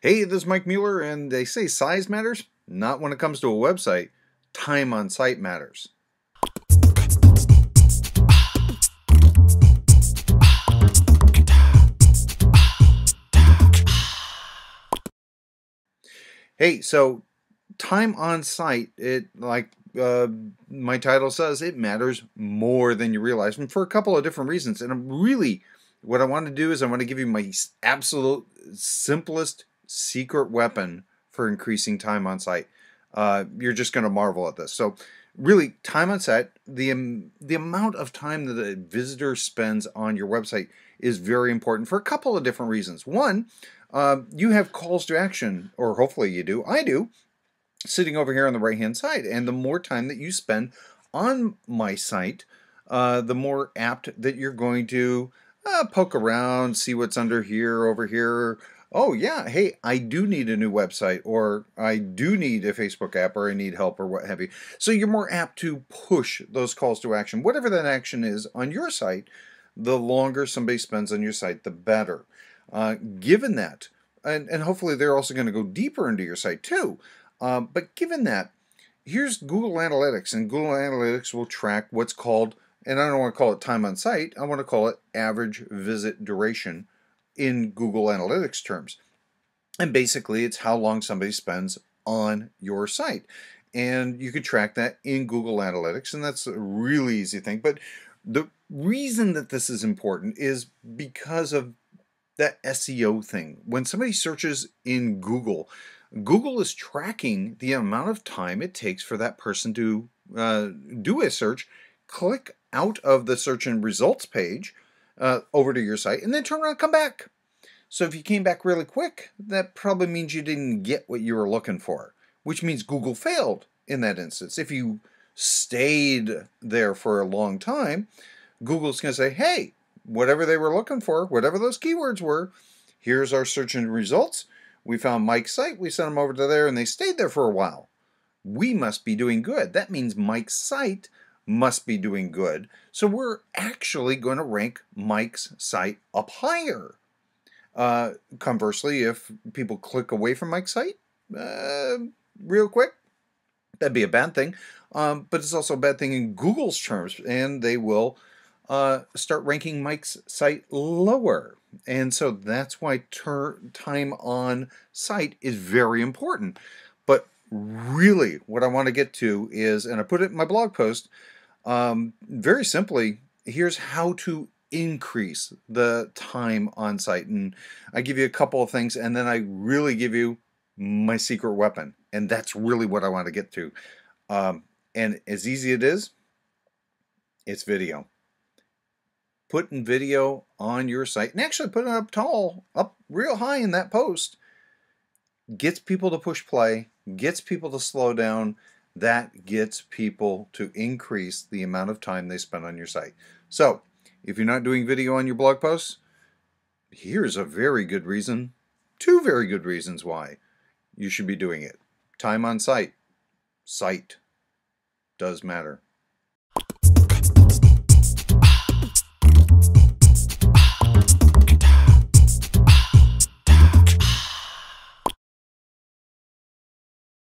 Hey, this is Mike Mueller, and they say size matters. Not when it comes to a website. Time on site matters. Hey, so time on site, my title says, it matters more than you realize, and for a couple of different reasons. And what I want to do is I want to give you my absolute simplest secret weapon for increasing time on site. You're just going to marvel at this. So, really, time on site, the amount of time that a visitor spends on your website is very important for a couple of different reasons. One, you have calls to action, or hopefully you do. I do, sitting over here on the right hand side. And the more time that you spend on my site, the more apt that you're going to poke around, see what's under here, over here. Oh yeah, hey, I do need a new website, or I do need a Facebook app, or I need help, or what have you. So you're more apt to push those calls to action, whatever that action is on your site. The longer somebody spends on your site, the better. Given that, and hopefully they're also going to go deeper into your site too. But given that, here's Google Analytics, and Google Analytics will track what's called, and I don't want to call it time on site, I want to call it average visit duration in Google Analytics terms. And basically, it's how long somebody spends on your site. And you can track that in Google Analytics, and that's a really easy thing. But the reason that this is important is because of that SEO thing. When somebody searches in Google, Google is tracking the amount of time it takes for that person to do a search, click out of the search and results page over to your site, and then turn around and come back. So if you came back really quick, that probably means you didn't get what you were looking for, which means Google failed in that instance. If you stayed there for a long time, Google's going to say, hey, whatever they were looking for, whatever those keywords were, here's our search and results. We found Mike's site, we sent them over to there, and they stayed there for a while. We must be doing good. That means Mike's site must be doing good. So we're actually going to rank Mike's site up higher. Conversely, if people click away from Mike's site real quick, that'd be a bad thing. But it's also a bad thing in Google's terms, and they will start ranking Mike's site lower. And so that's why time on site is very important. But really, what I want to get to is, and I put it in my blog post, very simply, here's how to increase the time on site. And I give you a couple of things, and then I really give you my secret weapon. And that's really what I want to get to. And as easy it is, it's video. Putting video on your site, and actually putting it up tall, up real high in that post, gets people to push play, gets people to slow down. That gets people to increase the amount of time they spend on your site. So if you're not doing video on your blog posts, here's a very good reason, two very good reasons why you should be doing it. Time on site. Site does matter.